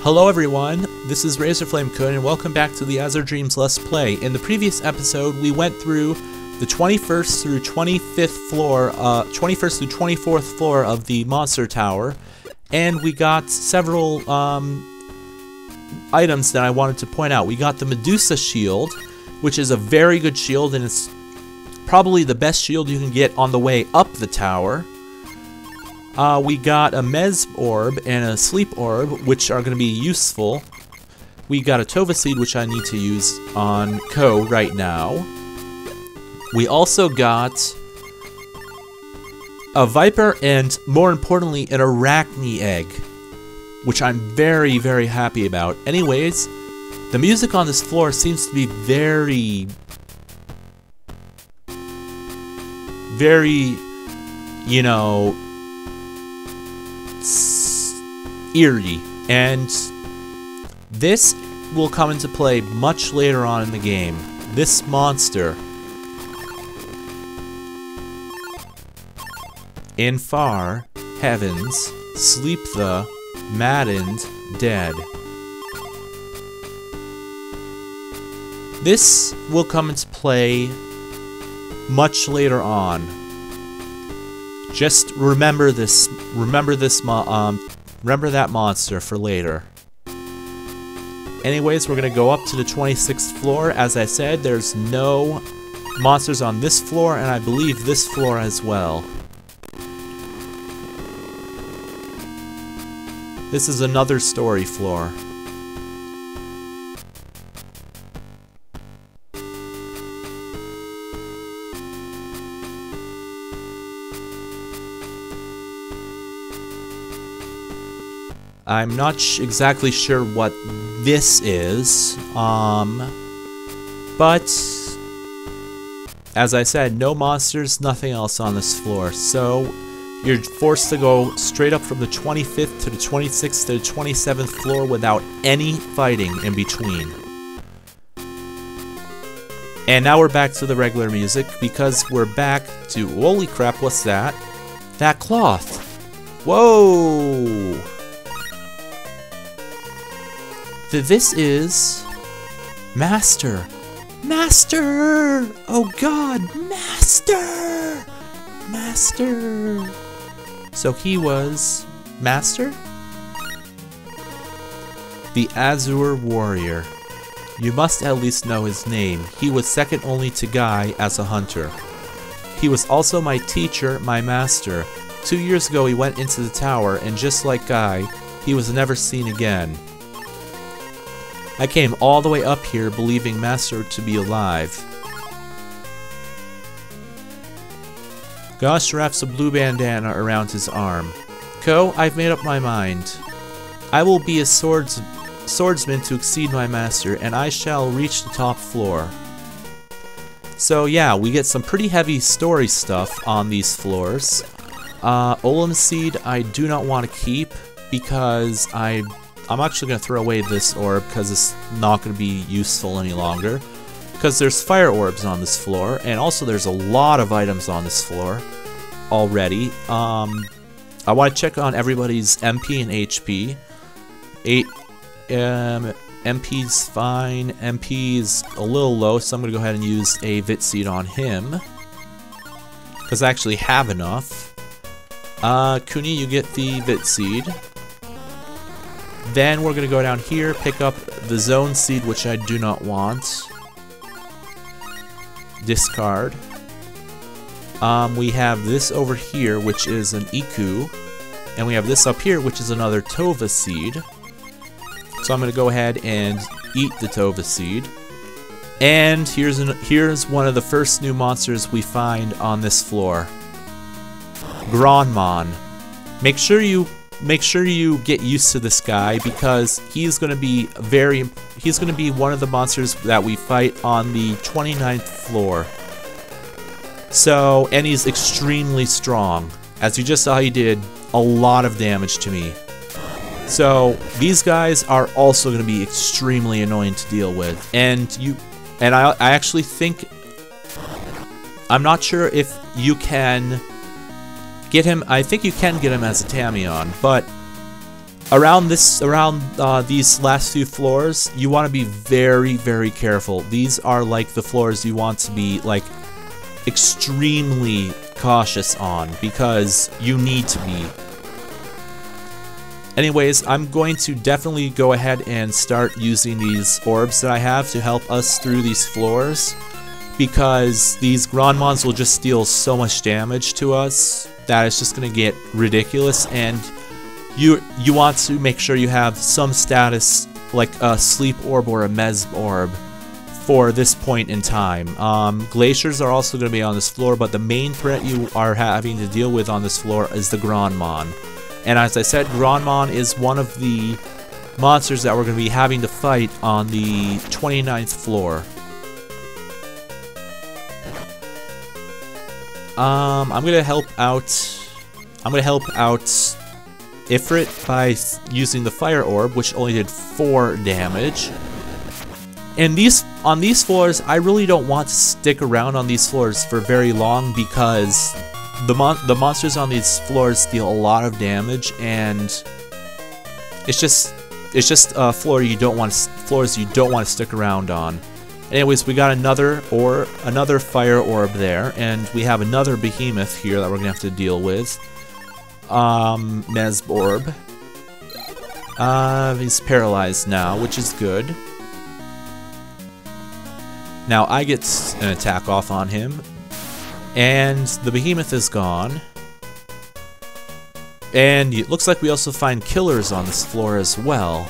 Hello everyone, this is Razorflamekun and welcome back to the Azure Dreams Let's Play. In the previous episode, we went through the 21st through 25th floor, 21st through 24th floor of the Monster Tower, and we got several items that I wanted to point out. We got the Medusa Shield, which is a very good shield, and it's probably the best shield you can get on the way up the tower. We got a Mez Orb and a Sleep Orb, which are going to be useful. We got a Tova Seed, which I need to use on Ko right now. We also got a Viper and, more importantly, an Arachne Egg, which I'm very, very happy about. Anyways, the music on this floor seems to be very, you know, eerie, and this will come into play much later on in the game. This monster, in far heavens sleep the maddened dead. This will come into play much later on. Just remember this. Remember that monster for later. Anyways, we're gonna go up to the 26th floor. As I said, there's no monsters on this floor, and I believe this floor as well. This is another story floor. I'm not exactly sure what this is, but as I said, no monsters, nothing else on this floor, so you're forced to go straight up from the 25th to the 26th to the 27th floor without any fighting in between. And now we're back to the regular music, because we're back to, holy crap, what's that? That cloth! Whoa! This is Master. Master! Oh god, Master! Master! So he was Master? The Azure Warrior. You must at least know his name. He was second only to Guy as a hunter. He was also my teacher, my master. 2 years ago he went into the tower, and just like Guy, he was never seen again. I came all the way up here believing Master to be alive. Gosh wraps a blue bandana around his arm. Ko, I've made up my mind. I will be a swordsman to exceed my master, and I shall reach the top floor. So yeah, we get some pretty heavy story stuff on these floors. Olam Seed I do not want to keep, because I'm actually going to throw away this orb because it's not going to be useful any longer. Because there's fire orbs on this floor, and also there's a lot of items on this floor already. I want to check on everybody's MP and HP. MP's fine. MP's a little low, so I'm going to go ahead and use a Vit Seed on him, because I actually have enough. Kewne, you get the Vit Seed. Then we're going to go down here, pick up the Zone Seed, which I do not want. Discard. We have this over here, which is an Iku. And we have this up here, which is another Tova Seed. So I'm going to go ahead and eat the Tova Seed. And here's one of the first new monsters we find on this floor. Gronmon. Make sure you get used to this guy, because he's going to be one of the monsters that we fight on the 29th floor. So, and he's extremely strong. As you just saw, he did a lot of damage to me. So, these guys are also going to be extremely annoying to deal with. And I actually think, I'm not sure if you can get him. I think you can get him as a Tamion, but Around these last few floors, you want to be very, very careful. These are like the floors you want to be like extremely cautious on, because you need to be. Anyways, I'm going to definitely go ahead and start using these orbs that I have to help us through these floors, because these Grandmons will just deal so much damage to us that it's just going to get ridiculous, and you want to make sure you have some status like a sleep orb or a mesm orb for this point in time. Glaciers are also going to be on this floor, but the main threat you are having to deal with on this floor is the Grandmon. And as I said, Grandmon is one of the monsters that we're going to be having to fight on the 29th floor. I'm going to help out Ifrit by using the fire orb, which only did 4 damage. And on these floors, I really don't want to stick around on these floors for very long, because the monsters on these floors deal a lot of damage, and it's just floors you don't want to stick around on. Anyways, we got another fire orb there, and we have another behemoth here that we're gonna have to deal with. Mesm orb. He's paralyzed now, which is good. Now I get an attack off on him, and the behemoth is gone. And it looks like we also find killers on this floor as well.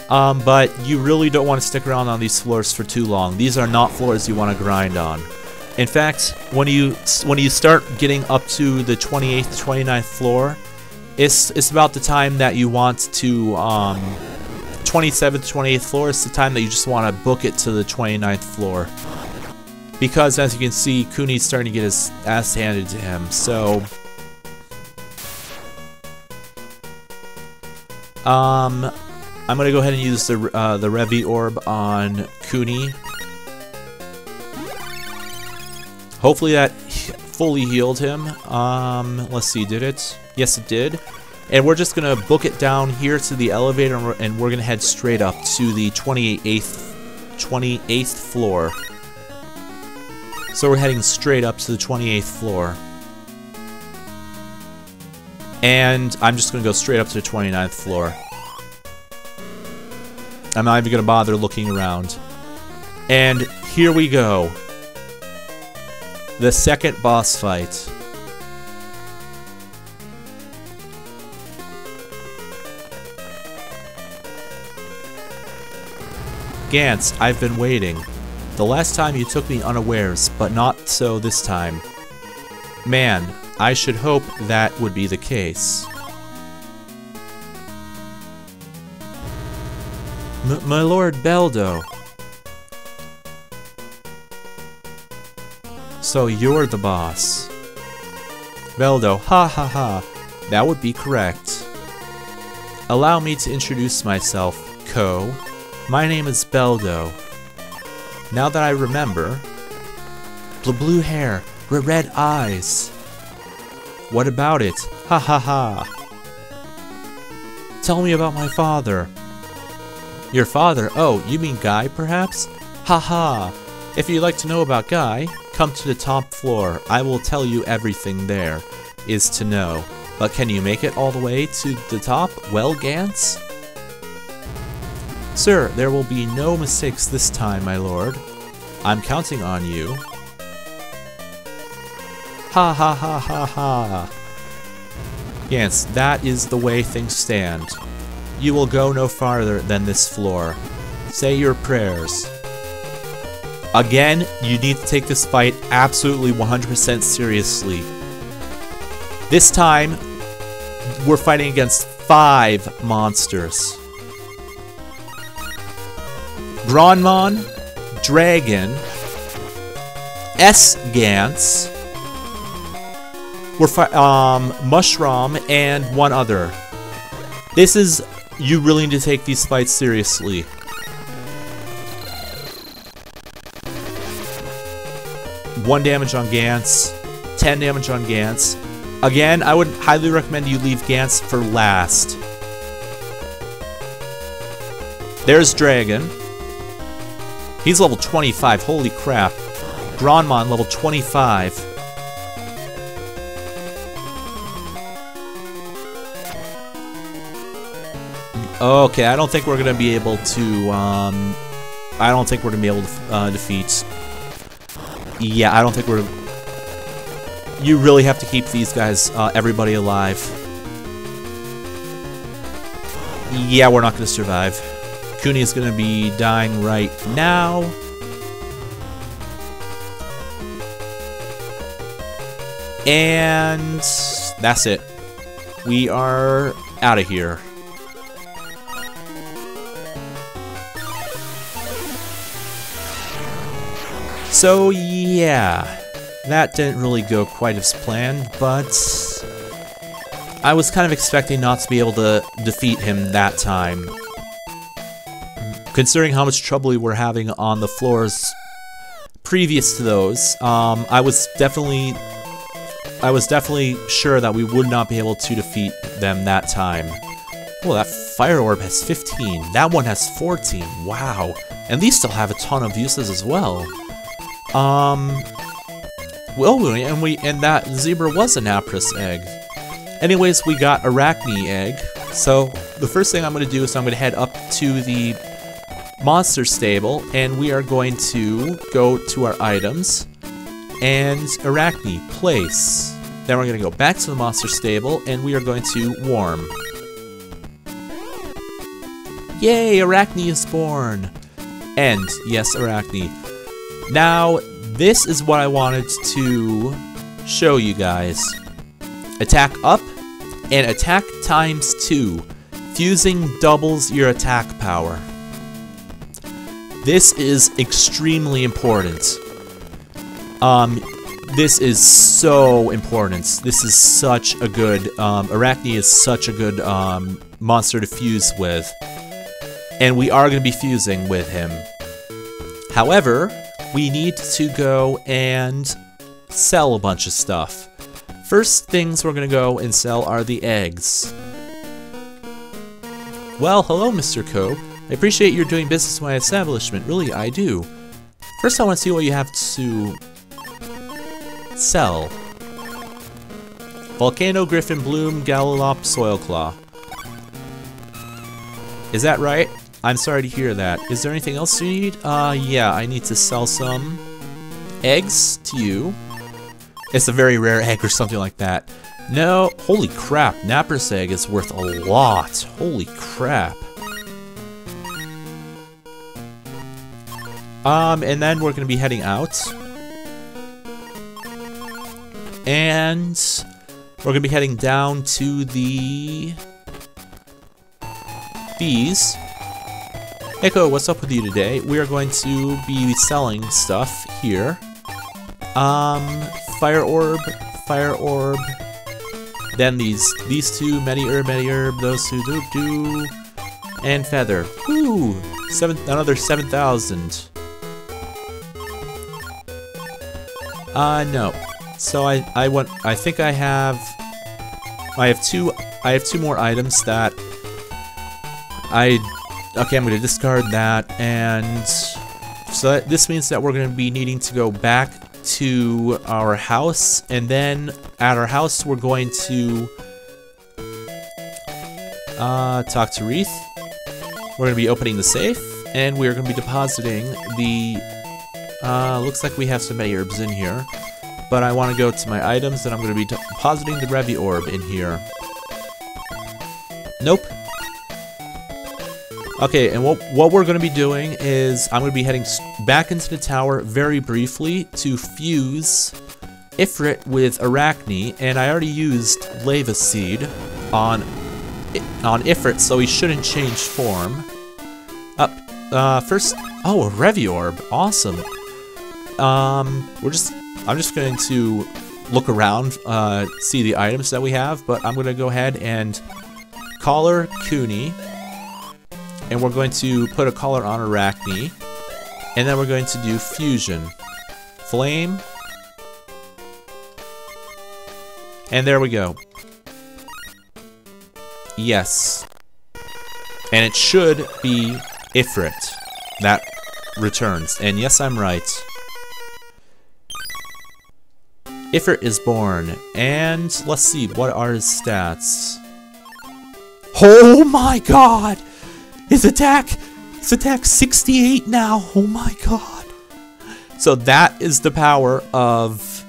But you really don't want to stick around on these floors for too long. These are not floors you want to grind on. In fact, when you start getting up to the 28th, 29th floor, it's about the time that you want to 27th, 28th floor. It's the time that you just want to book it to the 29th floor, because as you can see, Kewne's starting to get his ass handed to him. So, I'm gonna go ahead and use the Revi orb on Kewne. Hopefully that fully healed him. Let's see, did it? Yes, it did. And we're just gonna book it down here to the elevator, and we're gonna head straight up to the 28th floor. So we're heading straight up to the 28th floor. And I'm just gonna go straight up to the 29th floor. I'm not even gonna bother looking around. And here we go. The second boss fight. Gantz, I've been waiting. The last time you took me unawares, but not so this time. Man, I should hope that would be the case. My Lord Beldo. So you're the boss. Beldo, ha ha ha. That would be correct. Allow me to introduce myself, Co. My name is Beldo. Now that I remember, blue hair, red eyes. What about it? Ha ha ha. Tell me about my father. Your father? Oh, you mean Guy, perhaps? Ha ha. If you'd like to know about Guy, come to the top floor. I will tell you everything there is to know. But can you make it all the way to the top? Well, Gantz? Sir, there will be no mistakes this time, my lord. I'm counting on you. Ha ha ha ha ha. Gantz, that is the way things stand. You will go no farther than this floor. Say your prayers. Again, you need to take this fight absolutely 100% seriously. This time, we're fighting against 5 monsters. Grandmon, Dragon, S-Gantz, Mushroom, and one other. This is... You really need to take these fights seriously. One damage on Gantz, 10 damage on Gantz. Again, I would highly recommend you leave Gantz for last. There's Dragon. He's level 25, holy crap. Granmon, level 25. Okay, I don't think we're gonna be able to, I don't think we're gonna be able to defeat. Yeah, I don't think we're... You really have to keep these guys, everybody alive. Yeah, we're not gonna survive. Kewne is gonna be dying right now. And that's it. We are out of here. So yeah, that didn't really go quite as planned, but I was kind of expecting not to be able to defeat him that time. Considering how much trouble we were having on the floors previous to those, I was definitely sure that we would not be able to defeat them that time. Oh, that fire orb has 15. That one has 14. Wow. And these still have a ton of uses as well. Well, and that zebra was an Apris egg. Anyways, we got Arachne egg. So the first thing I'm going to do is I'm going to head up to the monster stable, and we are going to go to our items and Arachne place. Then we're going to go back to the monster stable, and we are going to warm. Yay, Arachne is born. And yes, Arachne. Now, this is what I wanted to show you guys. Attack up and attack ×2. Fusing doubles your attack power. This is extremely important. This is so important. This is such a good, Arachne is such a good monster to fuse with. And we are going to be fusing with him. However, we need to go and sell a bunch of stuff. First things we're going to go and sell are the eggs. Well, hello, Mr. Coe. I appreciate you're doing business with my establishment. Really, I do. First, I want to see what you have to sell. Volcano, Griffin, Bloom, Galilop, Soilclaw. Is that right? I'm sorry to hear that. Is there anything else you need? Yeah, I need to sell some eggs to you. It's a very rare egg or something like that. No, holy crap, Napper's egg is worth a lot. Holy crap. And then we're gonna be heading out. And we're gonna be heading down to the bees. Echo, what's up with you today? We are going to be selling stuff here. Fire orb, then these two, many herb, those two do, and feather. Ooh, another 7,000. No. So I think I have two more items that okay, I'm gonna discard that, and so this means that we're gonna be needing to go back to our house, and then at our house we're going to talk to Wreath. We're gonna be opening the safe, and we're gonna be depositing the looks like we have some many herbs in here, but I want to go to my items, and I'm gonna be depositing the Revi orb in here. Nope. Okay, and what we're going to be doing is I'm going to be heading back into the tower very briefly to fuse Ifrit with Arachne, and I already used Lava Seed on Ifrit, so he shouldn't change form. First, oh, a Revi orb, awesome. I'm just going to look around, see the items that we have, but I'm going to go ahead and collar Kewne. And we're going to put a collar on Arachne. And then we're going to do fusion. Flame. And there we go. Yes. And it should be Ifrit that returns. And yes, I'm right. Ifrit is born. And let's see, what are his stats? Oh my god! His attack 68 now. Oh my god. So that is the power of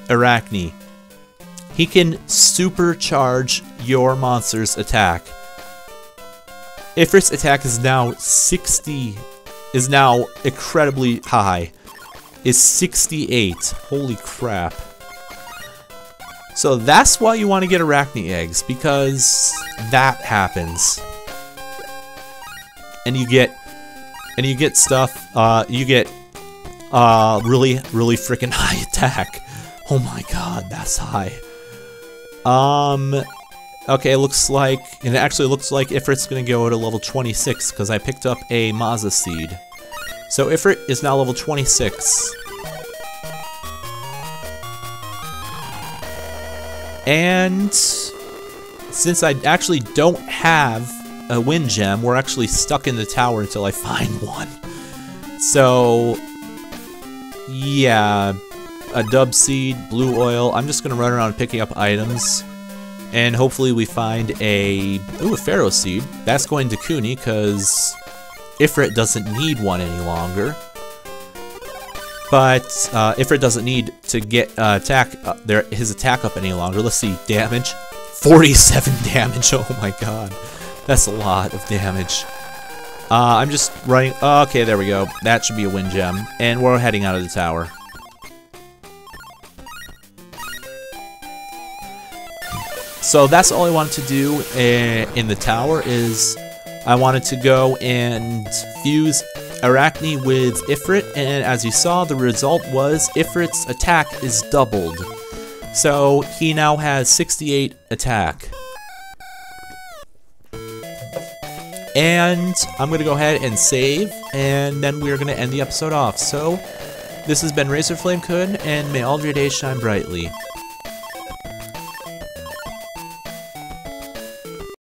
Arachne. He can supercharge your monster's attack. Ifrit's attack is now incredibly high. Is 68. Holy crap. So that's why you want to get Arachne eggs, because that happens. And you get stuff, you get really freaking high attack. Oh my god, that's high. Okay, it actually looks like Ifrit's gonna go to level 26 because I picked up a Maza seed. So Ifrit is now level 26. And since I actually don't have a wind gem, we're actually stuck in the tower until I find one. So yeah, a dub seed, blue oil. I'm just gonna run around picking up items. And hopefully we find a pharaoh seed. That's going to Kewne because Ifrit doesn't need one any longer. But Ifrit doesn't need to get his attack up any longer. Let's see, damage. 47 damage, oh my god. That's a lot of damage. I'm just running, okay, there we go. That should be a wind gem. And we're heading out of the tower. So that's all I wanted to do in the tower is I wanted to go and fuse Arachne with Ifrit, and as you saw, the result was Ifrit's attack is doubled. So he now has 68 attack. And I'm going to go ahead and save, and then we're going to end the episode off. So this has been Razorflamekun, and may all of your days shine brightly.